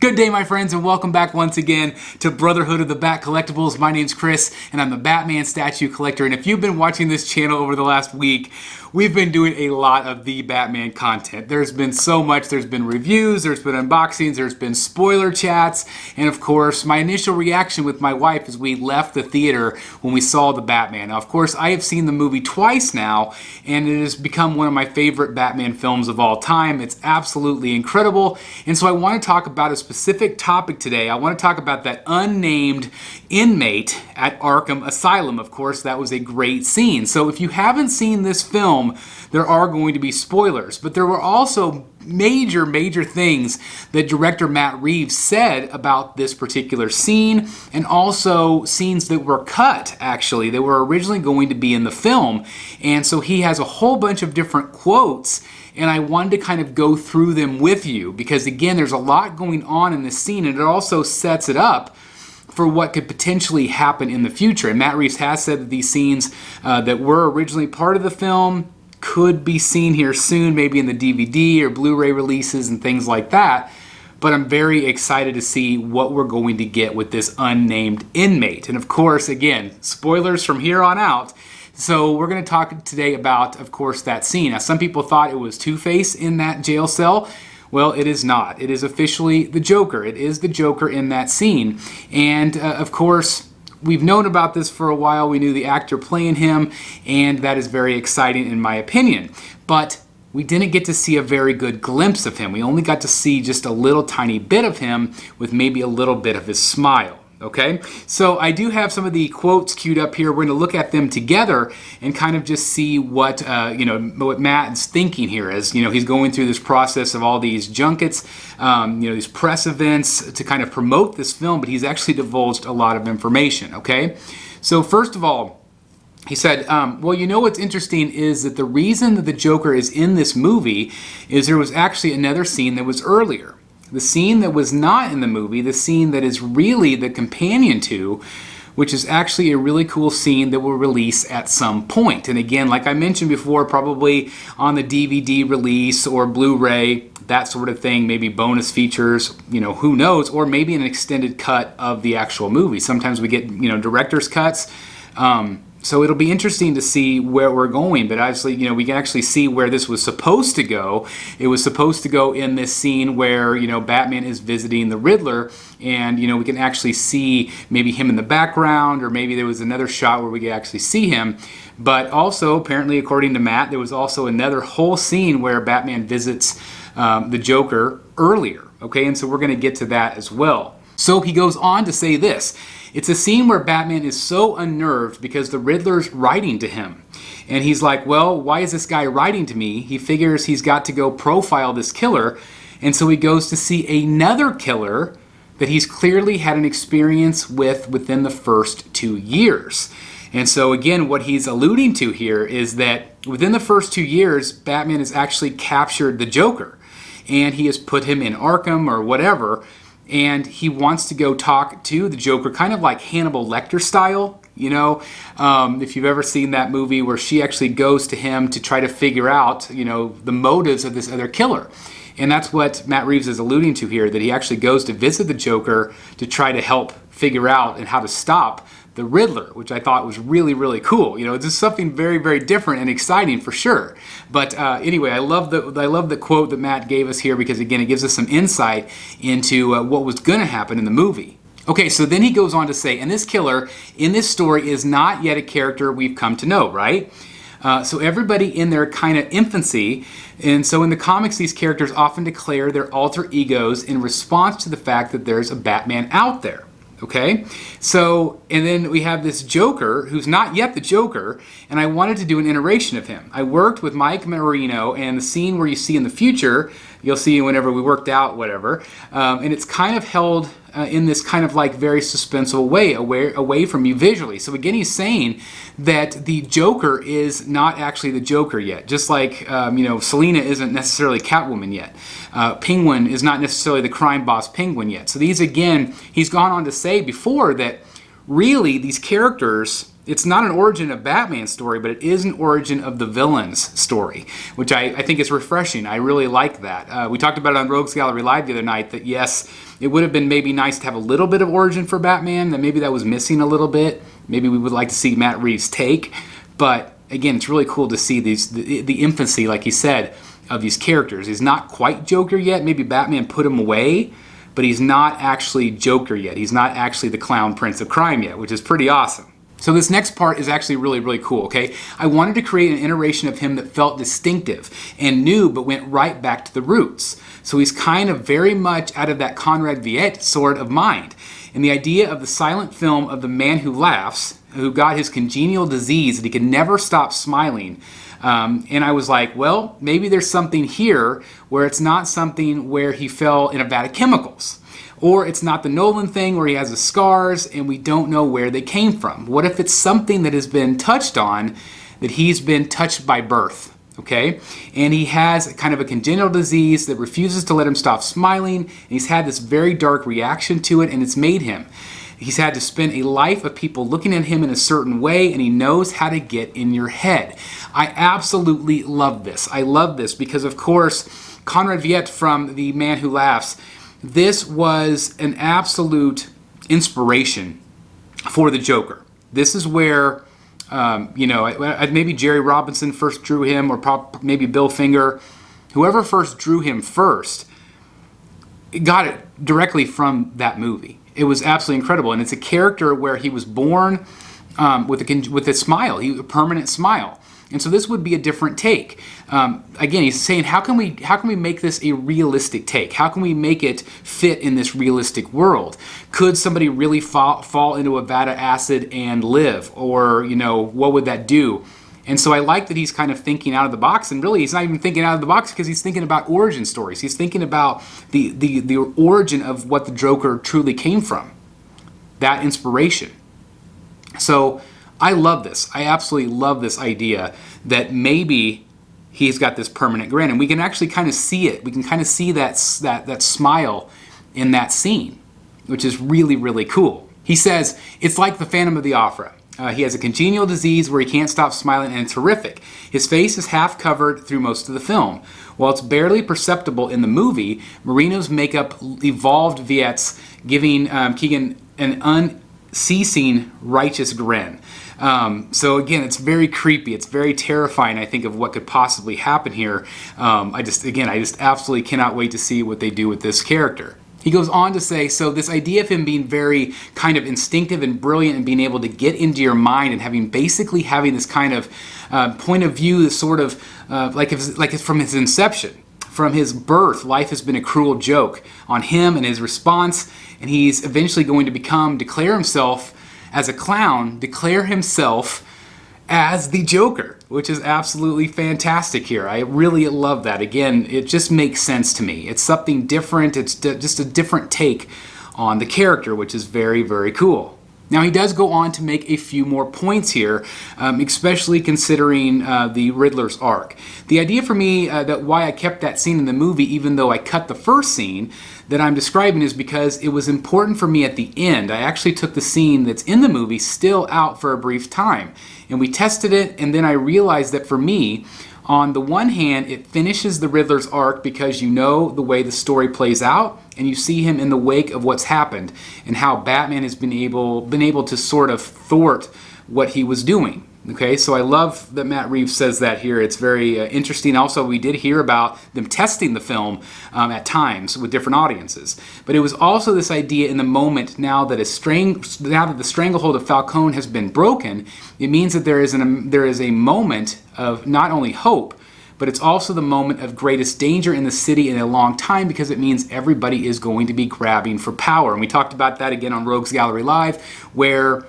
Good day, my friends, and welcome back once again to Brotherhood of the Bat Collectibles. My name's Chris, and I'm the Batman statue collector. And if you've been watching this channel over the last week, we've been doing a lot of the Batman content. There's been so much. There's been reviews, there's been unboxings, there's been spoiler chats, and of course, my initial reaction with my wife as we left the theater when we saw the Batman. Now, of course, I have seen the movie twice now, and it has become one of my favorite Batman films of all time. It's absolutely incredible, and so I want to talk about a specific topic today. I want to talk about that unnamed inmate at Arkham Asylum. Of course, that was a great scene. So if you haven't seen this film, there are going to be spoilers, but there were also major things that director Matt Reeves said about this particular scene, and also scenes that were cut, actually. They were originally going to be in the film, and so he has a whole bunch of different quotes, and I wanted to kind of go through them with you, because again, there's a lot going on in this scene, and it also sets it up for what could potentially happen in the future. And Matt Reeves has said that these scenes that were originally part of the film could be seen here soon, maybe in the DVD or Blu-ray releases and things like that. But I'm very excited to see what we're going to get with this unnamed inmate. And of course, again, spoilers from here on out. So we're going to talk today about, of course, that scene. Now, some people thought it was Two-Face in that jail cell. Well, it is not. It is officially the Joker. It is the Joker in that scene. And of course, we've known about this for a while. We knew the actor playing him, and that is very exciting in my opinion. But we didn't get to see a very good glimpse of him. We only got to see just a little tiny bit of him with maybe a little bit of his smile. Okay, so I do have some of the quotes queued up here. We're going to look at them together and kind of just see what what Matt is thinking here as he's going through this process of all these junkets, these press events to kind of promote this film. But he's actually divulged a lot of information. Okay, so first of all, he said, well, what's interesting is that the reason that the Joker is in this movie is there was actually another scene that was earlier. The scene that was not in the movie, the scene that is really the companion to, which is actually a really cool scene that will release at some point. And again, like I mentioned before, probably on the DVD release or Blu-ray, that sort of thing, maybe bonus features, who knows, or maybe an extended cut of the actual movie. Sometimes we get, director's cuts. So it'll be interesting to see where we're going, but actually, we can actually see where this was supposed to go. It was supposed to go in this scene where, Batman is visiting the Riddler, and, we can actually see maybe him in the background, or maybe there was another shot where we could actually see him. But also, apparently, according to Matt, there was also another whole scene where Batman visits the Joker earlier, okay? And so we're going to get to that as well. So he goes on to say this. It's a scene where Batman is so unnerved because the Riddler's writing to him. And he's like, well, why is this guy writing to me? He figures he's got to go profile this killer. And so he goes to see another killer that he's clearly had an experience with within the first 2 years. And so again, what he's alluding to here is that within the first 2 years, Batman has actually captured the Joker. And he has put him in Arkham or whatever. And he wants to go talk to the Joker, kind of like Hannibal Lecter style, if you've ever seen that movie where she actually goes to him to try to figure out, the motives of this other killer. And that's what Matt Reeves is alluding to here, that he actually goes to visit the Joker to try to help figure out and how to stop the Riddler, which I thought was really cool. It's just something very different and exciting for sure. But anyway, I love the quote that Matt gave us here, because again, it gives us some insight into what was going to happen in the movie. Okay, so then he goes on to say, and this killer in this story is not yet a character we've come to know, right? So everybody in their kind of infancy, and so in the comics, these characters often declare their alter egos in response to the fact that there's a Batman out there. Okay, so, and then we have this Joker who's not yet the Joker, and I wanted to do an iteration of him. I worked with Mike Marino, and the scene where you see in the future, you'll see whenever we worked out whatever, and it's kind of held in this kind of like very suspenseful way, away from you visually. So again, he's saying that the Joker is not actually the Joker yet. Just like, Selina isn't necessarily Catwoman yet. Penguin is not necessarily the crime boss Penguin yet. So these, again, he's gone on to say before that really these characters it's not an origin of Batman's story, but it is an origin of the villain's story, which I think is refreshing. I really like that. We talked about it on Rogues Gallery Live the other night, that yes, it would have been maybe nice to have a little bit of origin for Batman, that maybe that was missing a little bit. Maybe we would like to see Matt Reeves' take, but again, it's really cool to see the infancy, like he said, of these characters. He's not quite Joker yet. Maybe Batman put him away, but he's not actually Joker yet. He's not actually the clown prince of crime yet, which is pretty awesome. So this next part is actually really, really cool, okay? I wanted to create an iteration of him that felt distinctive and new, but went right back to the roots. So he's kind of very much out of that Conrad Veidt sort of mind. And the idea of the silent film of the man who laughs, who got his congenial disease that he could never stop smiling. And I was like, well, maybe there's something here where it's not something where he fell in a vat of chemicals. Or it's not the Nolan thing where he has the scars and we don't know where they came from. What if it's something that has been touched on, that he's been touched by birth, okay? And he has kind of a congenital disease that refuses to let him stop smiling, and he's had this very dark reaction to it, and it's made him. He's had to spend a life of people looking at him in a certain way, and he knows how to get in your head. I absolutely love this. I love this because, of course, Conrad Veidt from The Man Who Laughs, this was an absolute inspiration for the Joker. This is where, maybe Jerry Robinson first drew him, or maybe Bill Finger. Whoever first drew him first got it directly from that movie. It was absolutely incredible, and it's a character where he was born with a smile, a permanent smile. And so this would be a different take. Again, he's saying, how can we make this a realistic take? How can we make it fit in this realistic world? Could somebody really fall into a vat of acid and live? Or, what would that do? And so I like that he's kind of thinking out of the box, and really he's not even thinking out of the box because he's thinking about origin stories. He's thinking about the origin of what the Joker truly came from, that inspiration. So I love this. I absolutely love this idea that maybe he's got this permanent grin, and we can actually kind of see it. We can kind of see that smile in that scene, which is really, really cool. He says, it's like the Phantom of the Opera. He has a congenial disease where he can't stop smiling, and it's horrific. His face is half covered through most of the film. While it's barely perceptible in the movie, Marino's makeup evolved Veidt's, giving Keegan an unceasing righteous grin. So again, it's very creepy. It's very terrifying, I think, of what could possibly happen here. I just absolutely cannot wait to see what they do with this character. He goes on to say, so this idea of him being very kind of instinctive and brilliant and being able to get into your mind and having this kind of point of view that's sort of like it's from his inception. From his birth, life has been a cruel joke on him and his response, and he's eventually going to declare himself as a clown, declare himself as the Joker, which is absolutely fantastic here. I really love that. Again, it just makes sense to me. It's something different. It's just a different take on the character, which is very, very cool. Now, he does go on to make a few more points here, especially considering the Riddler's arc. The idea for me that why I kept that scene in the movie, even though I cut the first scene that I'm describing, is because it was important for me at the end. I actually took the scene that's in the movie still out for a brief time, and we tested it, and then I realized that for me, on the one hand, it finishes the Riddler's arc because you know the way the story plays out, and you see him in the wake of what's happened and how Batman has been able to sort of thwart what he was doing. Okay, so I love that Matt Reeves says that here. It's very interesting. Also, we did hear about them testing the film at times with different audiences. But it was also this idea in the moment, now that the stranglehold of Falcone has been broken, it means that there is a moment of not only hope, but it's also the moment of greatest danger in the city in a long time, because it means everybody is going to be grabbing for power. And we talked about that again on Rogues Gallery Live, where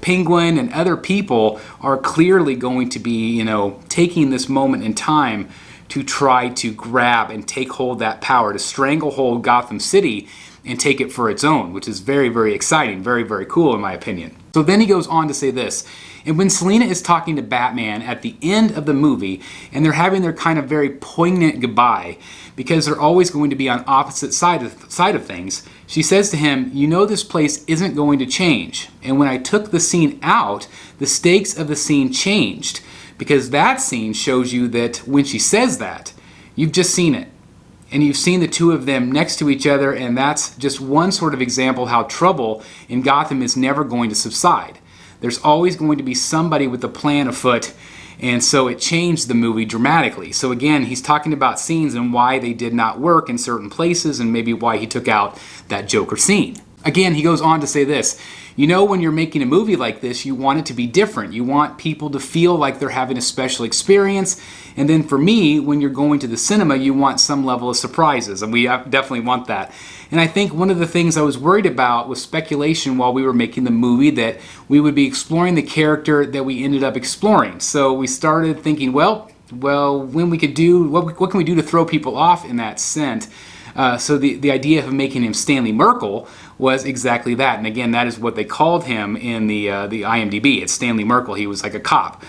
Penguin and other people are clearly going to be, taking this moment in time to try to grab and take hold of that power, to stranglehold Gotham City. and take it for its own, which is very, very exciting, very, very cool in my opinion. So then he goes on to say this, and when Selina is talking to Batman at the end of the movie, and they're having their kind of very poignant goodbye, because they're always going to be on opposite side of things, she says to him, "You know this place isn't going to change. And when I took the scene out, the stakes of the scene changed." Because that scene shows you that when she says that, you've just seen it. And you've seen the two of them next to each other, and that's just one sort of example how trouble in Gotham is never going to subside. There's always going to be somebody with a plan afoot, and so it changed the movie dramatically. So again, he's talking about scenes and why they did not work in certain places, and maybe why he took out that Joker scene. Again, he goes on to say this, you know, when you're making a movie like this, you want it to be different. You want people to feel like they're having a special experience. And then for me, when you're going to the cinema, you want some level of surprises. And we definitely want that. And I think one of the things I was worried about was speculation while we were making the movie, that we would be exploring the character that we ended up exploring. So we started thinking, well, when we could do, what can we do to throw people off in that scent? So the idea of making him Stanley Merkel was exactly that. And again, that is what they called him in the IMDb. It's Stanley Merkel. He was like a cop.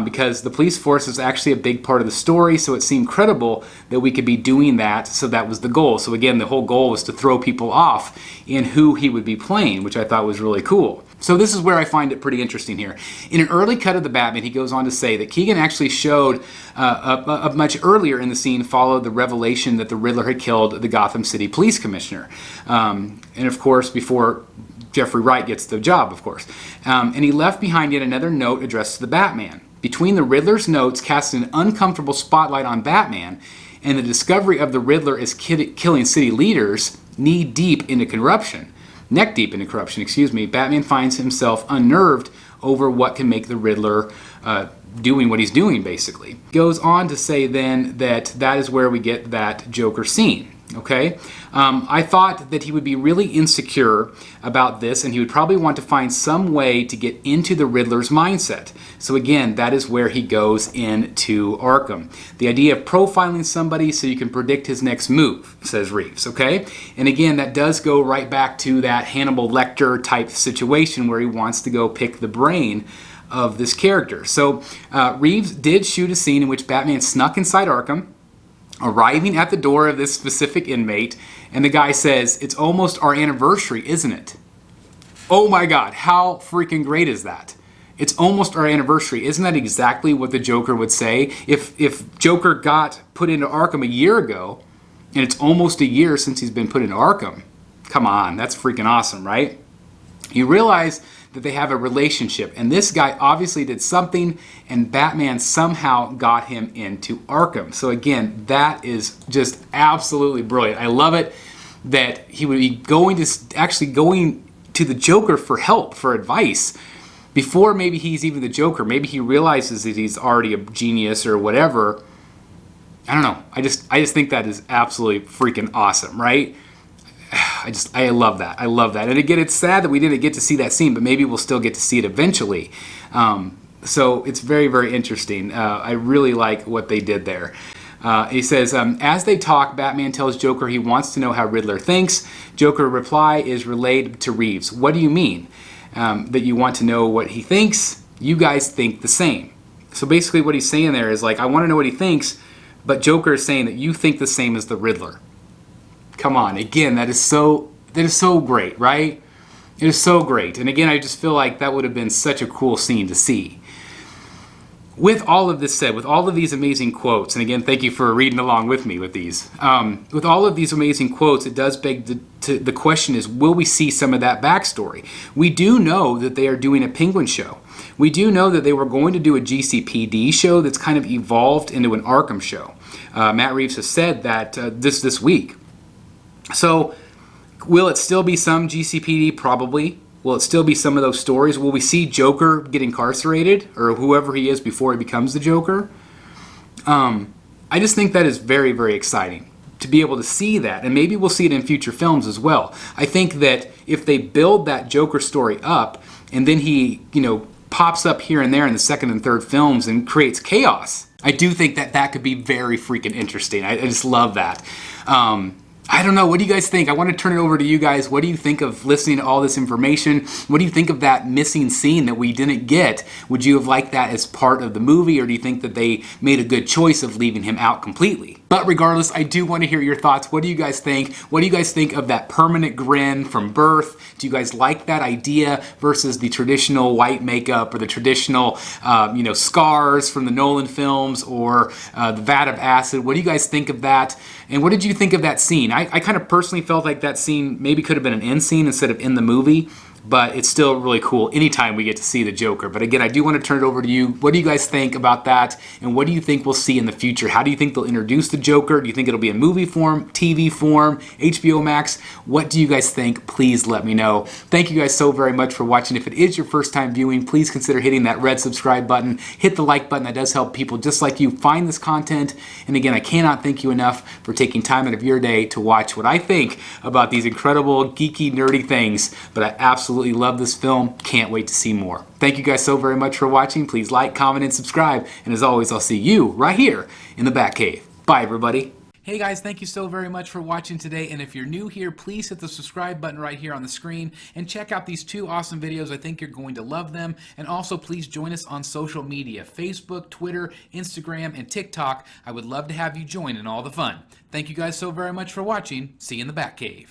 Because the police force is actually a big part of the story, so it seemed credible that we could be doing that, so that was the goal. So again, the whole goal was to throw people off in who he would be playing, which I thought was really cool. So this is where I find it pretty interesting here. In an early cut of the Batman, he goes on to say that Keegan actually showed much earlier in the scene followed the revelation that the Riddler had killed the Gotham City Police Commissioner. And of course, before Jeffrey Wright gets the job, of course. And he left behind yet another note addressed to the Batman. Between the Riddler's notes casting an uncomfortable spotlight on Batman and the discovery of the Riddler as killing city leaders neck deep into corruption, Batman finds himself unnerved over what can make the Riddler doing what he's doing, basically. Goes on to say then that is where we get that Joker scene. Okay, I thought that he would be really insecure about this, and he would probably want to find some way to get into the Riddler's mindset. So again, that is where he goes into Arkham. The idea of profiling somebody so you can predict his next move, says Reeves, okay? And again, that does go right back to that Hannibal Lecter type situation where he wants to go pick the brain of this character. So Reeves did shoot a scene in which Batman snuck inside Arkham, arriving at the door of this specific inmate, and the guy says, "It's almost our anniversary, isn't it?" Oh my God, how freaking great is that? It's almost our anniversary. Isn't that exactly what the Joker would say? If Joker got put into Arkham a year ago, and it's almost a year since he's been put into Arkham, come on, that's freaking awesome, right? You realize that they have a relationship, and this guy obviously did something, and Batman somehow got him into Arkham. So again, that is just absolutely brilliant. I love it that he would be going to the Joker for help, for advice, before maybe he's even the Joker. Maybe he realizes that he's already a genius or whatever. I don't know. I just think that is absolutely freaking awesome, right? I love that. I love that. And again, it's sad that we didn't get to see that scene, but maybe we'll still get to see it eventually. So it's very, very interesting. I really like what they did there. He says, as they talk, Batman tells Joker he wants to know how Riddler thinks. Joker reply is relayed to Reeves. What do you mean? That you want to know what he thinks? You guys think the same. So basically what he's saying there is like, I want to know what he thinks, but Joker is saying that you think the same as the Riddler. Come on, again, that is so great, right? It is so great. And again, I just feel like that would have been such a cool scene to see. With all of this said, with all of these amazing quotes, and again, thank you for reading along with me with these. With all of these amazing quotes, it does beg the question is, will we see some of that backstory? We do know that they are doing a Penguin show. We do know that they were going to do a GCPD show that's kind of evolved into an Arkham show. Matt Reeves has said that this week. So, will it still be some GCPD? Probably. Will it still be some of those stories? Will we see Joker get incarcerated, or whoever he is before he becomes the Joker? I just think that is very, very exciting to be able to see that, and maybe we'll see it in future films as well. I think that if they build that Joker story up, and then he, pops up here and there in the second and third films and creates chaos, I do think that could be very freaking interesting. I just love that. I don't know. What do you guys think? I want to turn it over to you guys. What do you think of listening to all this information? What do you think of that missing scene that we didn't get? Would you have liked that as part of the movie, or do you think that they made a good choice of leaving him out completely? But regardless, I do want to hear your thoughts. What do you guys think? What do you guys think of that permanent grin from birth? Do you guys like that idea versus the traditional white makeup or the traditional, scars from the Nolan films, or the vat of acid? What do you guys think of that? And what did you think of that scene? I kind of personally felt like that scene maybe could have been an end scene instead of in the movie, but it's still really cool anytime we get to see the Joker. But again, I do want to turn it over to you. What do you guys think about that? And what do you think we'll see in the future? How do you think they'll introduce the Joker? Do you think it'll be in movie form, TV form, HBO Max? What do you guys think? Please let me know. Thank you guys so very much for watching. If it is your first time viewing, please consider hitting that red subscribe button. Hit the like button. That does help people just like you find this content. And again, I cannot thank you enough for taking time out of your day to watch what I think about these incredible, geeky, nerdy things. But I absolutely love this film. Can't wait to see more. Thank you guys so very much for watching. Please like, comment, and subscribe. And as always, I'll see you right here in the Batcave. Bye, everybody. Hey guys, thank you so very much for watching today. And if you're new here, please hit the subscribe button right here on the screen and check out these two awesome videos. I think you're going to love them. And also please join us on social media, Facebook, Twitter, Instagram, and TikTok. I would love to have you join in all the fun. Thank you guys so very much for watching. See you in the Batcave.